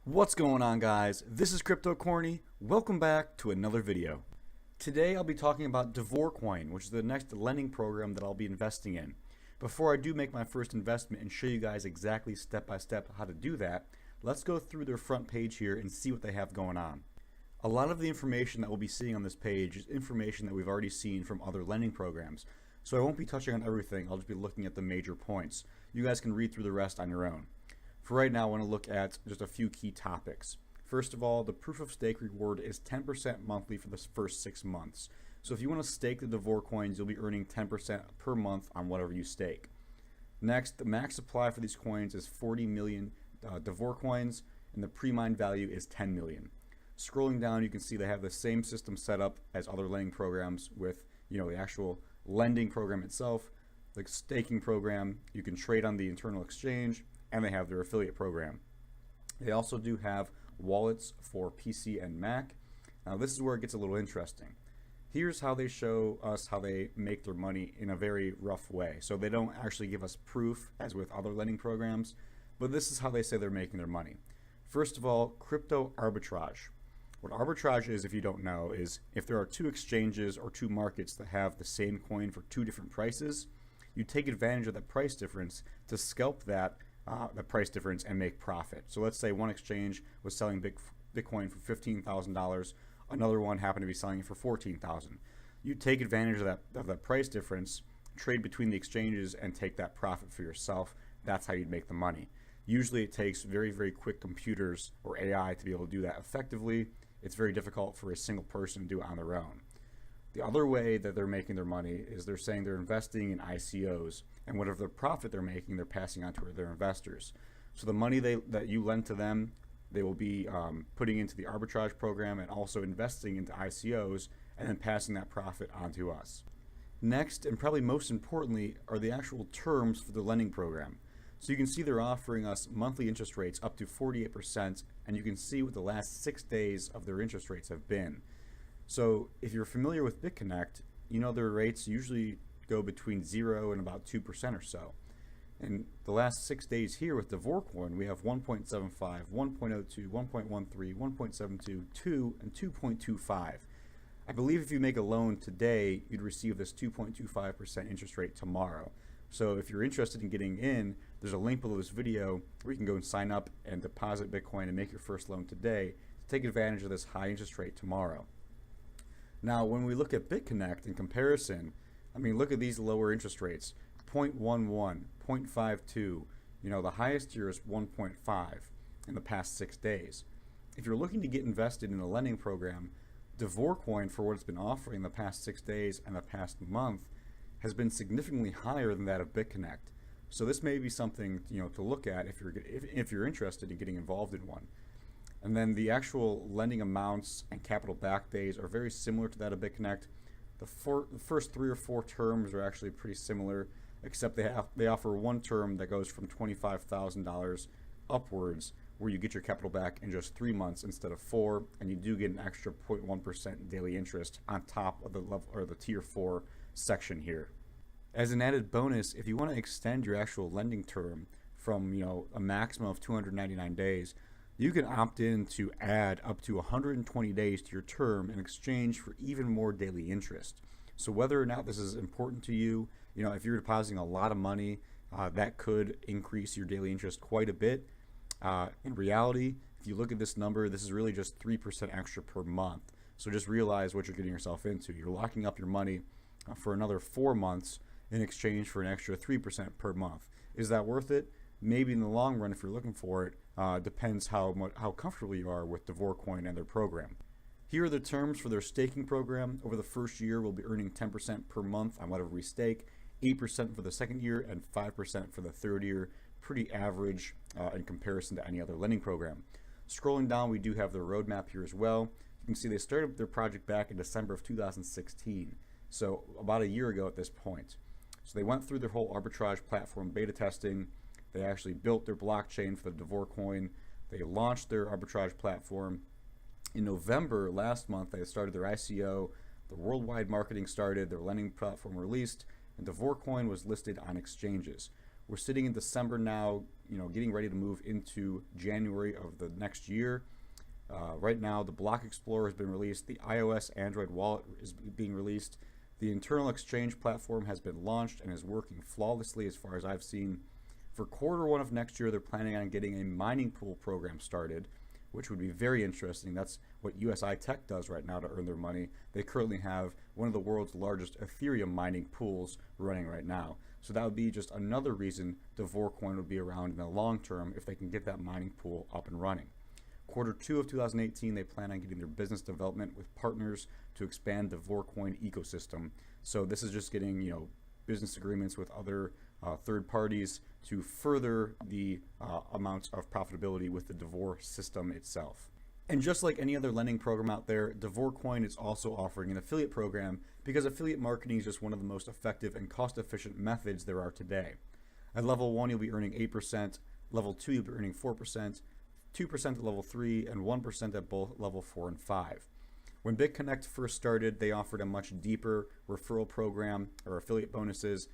What's going on, guys? This is Crypto Corny. Welcome back to another video. Today I'll be talking about Davor coin, which is the next lending program that I'll be investing in. Before I do make my first investment and show you guys exactly step by step how to do that, let's go through their front page here and see what they have going on. A lot of the information that we'll be seeing on this page is information that we've already seen from other lending programs. So I won't be touching on everything, I'll just be looking at the major points. You guys can read through the rest on your own. For right now, I want to look at just a few key topics. First of all, the proof of stake reward is 10% monthly for the first 6 months. So if you want to stake the Davor coins, you'll be earning 10% per month on whatever you stake. Next, the max supply for these coins is 40 million Davor coins, and the pre-mine value is 10 million. Scrolling down, you can see they have the same system set up as other lending programs with, the actual lending program itself, the staking program. You can trade on the internal exchange, and they have their affiliate program. They also do have wallets for PC and Mac. Now this is where it gets a little interesting. Here's how they show us how they make their money in a very rough way. So they don't actually give us proof as with other lending programs, but this is how they say they're making their money. First of all, crypto arbitrage. What arbitrage is, if you don't know, is if there are two exchanges or two markets that have the same coin for two different prices, you take advantage of that price difference to scalp the price difference and make profit. So let's say one exchange was selling Bitcoin for $15,000, another one happened to be selling it for $14,000. You take advantage of that price difference, trade between the exchanges, and take that profit for yourself. That's how you'd make the money. Usually it takes very, very quick computers or AI to be able to do that effectively. It's very difficult for a single person to do it on their own. The other way that they're making their money is they're saying they're investing in ICOs, and whatever the profit they're making, they're passing on to their investors. So the money that you lend to them, they will be putting into the arbitrage program and also investing into ICOs and then passing that profit on to us. Next, and probably most importantly, are the actual terms for the lending program. So you can see they're offering us monthly interest rates up to 48%, and you can see what the last 6 days of their interest rates have been. So if you're familiar with Bitconnect, you know their rates usually go between 0 and about 2% or so. And the last 6 days here with Davor coin, we have 1.75, 1.02, 1.13, 1.72, 2, and 2.25. I believe if you make a loan today, you'd receive this 2.25% interest rate tomorrow. So if you're interested in getting in, there's a link below this video where you can go and sign up and deposit Bitcoin and make your first loan today to take advantage of this high interest rate tomorrow. Now, when we look at Bitconnect in comparison, look at these lower interest rates, 0.11, 0.52, the highest here is 1.5 in the past 6 days. If you're looking to get invested in a lending program, Davor coin, for what it's been offering the past 6 days and the past month, has been significantly higher than that of Bitconnect. So this may be something to look at if you're interested in getting involved in one. And then the actual lending amounts and capital back days are very similar to that of Bitconnect. The first 3 or 4 terms are actually pretty similar, except they offer one term that goes from $25,000 upwards, where you get your capital back in just 3 months instead of 4, and you do get an extra 0.1% daily interest on top of the level or the tier 4 section here. As an added bonus, if you want to extend your actual lending term from a maximum of 299 days, you can opt in to add up to 120 days to your term in exchange for even more daily interest. So whether or not this is important to you, if you're depositing a lot of money, that could increase your daily interest quite a bit. In reality, if you look at this number, this is really just 3% extra per month. So just realize what you're getting yourself into. You're locking up your money for another 4 months in exchange for an extra 3% per month. Is that worth it? Maybe in the long run if you're looking for it. Depends how comfortable you are with Davor coin and their program. Here are the terms for their staking program. Over the first year, we'll be earning 10% per month on whatever we stake, 8% for the second year, and 5% for the third year. Pretty average in comparison to any other lending program. Scrolling down, we do have their roadmap here as well. You can see they started their project back in December of 2016, so about a year ago at this point. So they went through their whole arbitrage platform beta testing. They actually built their blockchain for the Davor coin. They launched their arbitrage platform. In November last month, they started their ICO. The worldwide marketing started, their lending platform released, and Davor coin was listed on exchanges. We're sitting in December now, getting ready to move into January of the next year. Right now, the Block Explorer has been released. The iOS Android wallet is being released. The internal exchange platform has been launched and is working flawlessly as far as I've seen. For Q1 of next year, they're planning on getting a mining pool program started, which would be very interesting. That's what USI Tech does right now to earn their money. They currently have one of the world's largest Ethereum mining pools running right now. So that would be just another reason Davor coin would be around in the long term if they can get that mining pool up and running. Q2 of 2018, they plan on getting their business development with partners to expand the Davor coin ecosystem. So this is just getting, business agreements with other third parties to further the amounts of profitability with the Davor system itself. And just like any other lending program out there, Davor coin is also offering an affiliate program because affiliate marketing is just one of the most effective and cost-efficient methods there are today. At level 1, you'll be earning 8%, level 2, you'll be earning 4%, 2% at level 3, and 1% at both level 4 and 5. When Bitconnect first started, they offered a much deeper referral program or affiliate bonuses,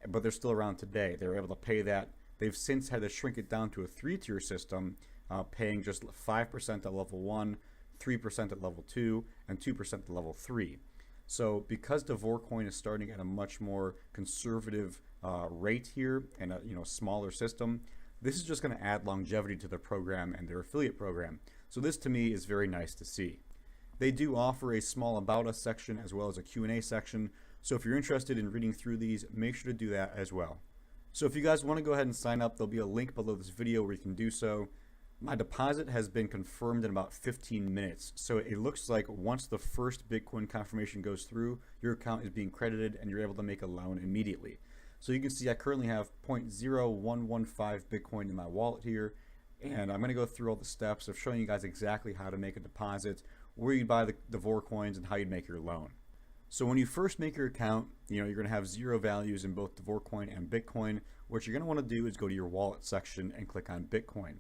but they're still around today. They were able to pay that. They've since had to shrink it down to a 3-tier system, paying just 5% at level 1, 3% at level 2, and 2% at level 3. So because Davor coin is starting at a much more conservative rate here and a smaller system, this is just going to add longevity to their program and their affiliate program. So this to me is very nice to see. They do offer a small About Us section as well as a Q&A section. So if you're interested in reading through these, make sure to do that as well. So if you guys want to go ahead and sign up, there'll be a link below this video where you can do so. My deposit has been confirmed in about 15 minutes. So it looks like once the first Bitcoin confirmation goes through, your account is being credited and you're able to make a loan immediately. So you can see I currently have 0.0115 Bitcoin in my wallet here. And I'm going to go through all the steps of showing you guys exactly how to make a deposit, where you buy the Davor coins, and how you make your loan. So when you first make your account, you're going to have 0 values in both Davor coin and Bitcoin. What you're going to want to do is go to your wallet section and click on Bitcoin.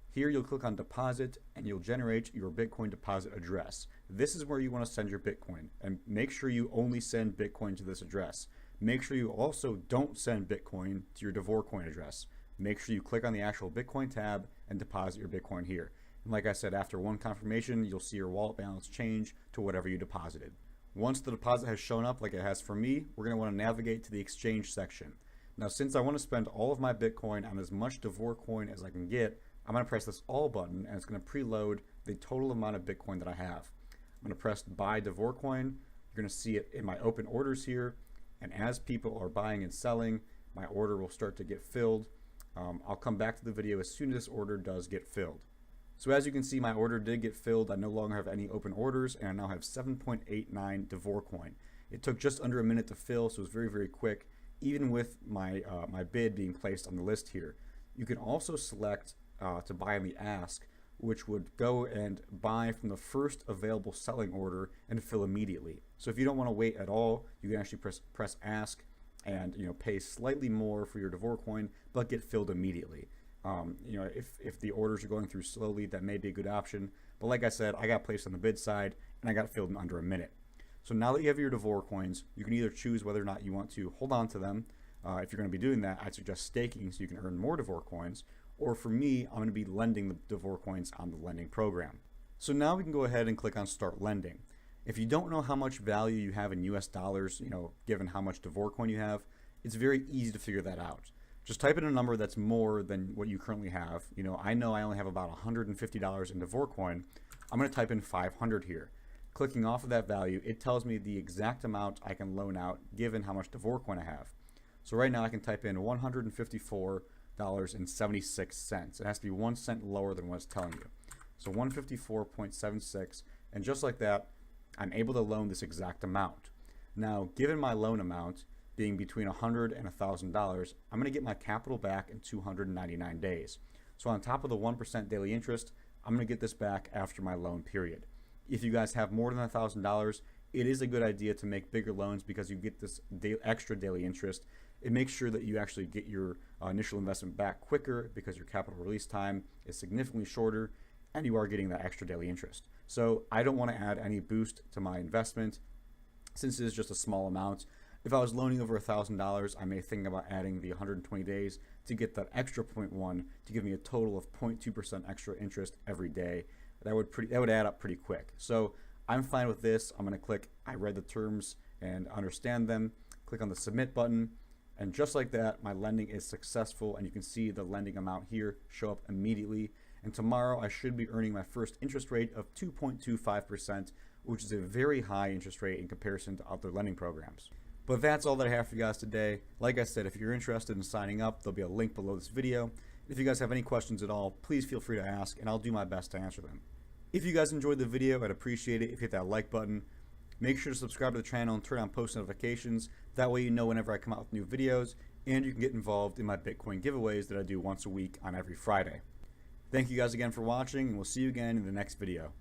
Here you'll click on deposit and you'll generate your Bitcoin deposit address. This is where you want to send your Bitcoin, and make sure you only send Bitcoin to this address. Make sure you also don't send Bitcoin to your Davor coin address. Make sure you click on the actual Bitcoin tab and deposit your Bitcoin here. And like I said, after one confirmation, you'll see your wallet balance change to whatever you deposited. Once the deposit has shown up like it has for me, we're going to want to navigate to the exchange section. Now, since I want to spend all of my Bitcoin on as much Davor coin as I can get, I'm going to press this all button and it's going to preload the total amount of Bitcoin that I have. I'm going to press buy Davor coin. You're going to see it in my open orders here. And as people are buying and selling, my order will start to get filled. I'll come back to the video as soon as this order does get filled. So as you can see, my order did get filled. I no longer have any open orders, and I now have 7.89 Davor coin. It took just under a minute to fill, so it was very, very quick, even with my bid being placed on the list here. You can also select to buy on the ask, which would go and buy from the first available selling order and fill immediately. So if you don't want to wait at all, you can actually press ask and pay slightly more for your Davor coin, but get filled immediately. If the orders are going through slowly, that may be a good option. But like I said, I got placed on the bid side and I got filled in under a minute. So now that you have your Davor coins, you can either choose whether or not you want to hold on to them. If you're going to be doing that, I'd suggest staking so you can earn more Davor coins. Or for me, I'm going to be lending the Davor coins on the lending program. So now we can go ahead and click on start lending. If you don't know how much value you have in US dollars, given how much Davor coin you have, it's very easy to figure that out. Just type in a number that's more than what you currently have. I know I only have about $150 in Davor coin. I'm going to type in 500 here. Clicking off of that value, it tells me the exact amount I can loan out given how much Davor coin I have. So right now I can type in $154.76. It has to be 1 cent lower than what it's telling you. So 154.76, and just like that, I'm able to loan this exact amount. Now, given my loan amount being between $100 and $1,000, I'm going to get my capital back in 299 days. So on top of the 1% daily interest, I'm going to get this back after my loan period. If you guys have more than $1,000, it is a good idea to make bigger loans because you get this extra daily interest. It makes sure that you actually get your initial investment back quicker because your capital release time is significantly shorter and you are getting that extra daily interest. So I don't want to add any boost to my investment since it is just a small amount. If I was loaning over $1,000, I may think about adding the 120 days to get that extra 0.1 to give me a total of 0.2% extra interest every day. That would add up pretty quick. So I'm fine with this. I'm going to click I read the terms and understand them. Click on the submit button, and just like that, my lending is successful, and you can see the lending amount here show up immediately. And tomorrow I should be earning my first interest rate of 2.25%, which is a very high interest rate in comparison to other lending programs. But that's all that I have for you guys today. Like I said, if you're interested in signing up, there'll be a link below this video. If you guys have any questions at all, please feel free to ask, and I'll do my best to answer them. If you guys enjoyed the video, I'd appreciate it if you hit that like button. Make sure to subscribe to the channel and turn on post notifications. That way you know whenever I come out with new videos, and you can get involved in my Bitcoin giveaways that I do once a week on every Friday. Thank you guys again for watching, and we'll see you again in the next video.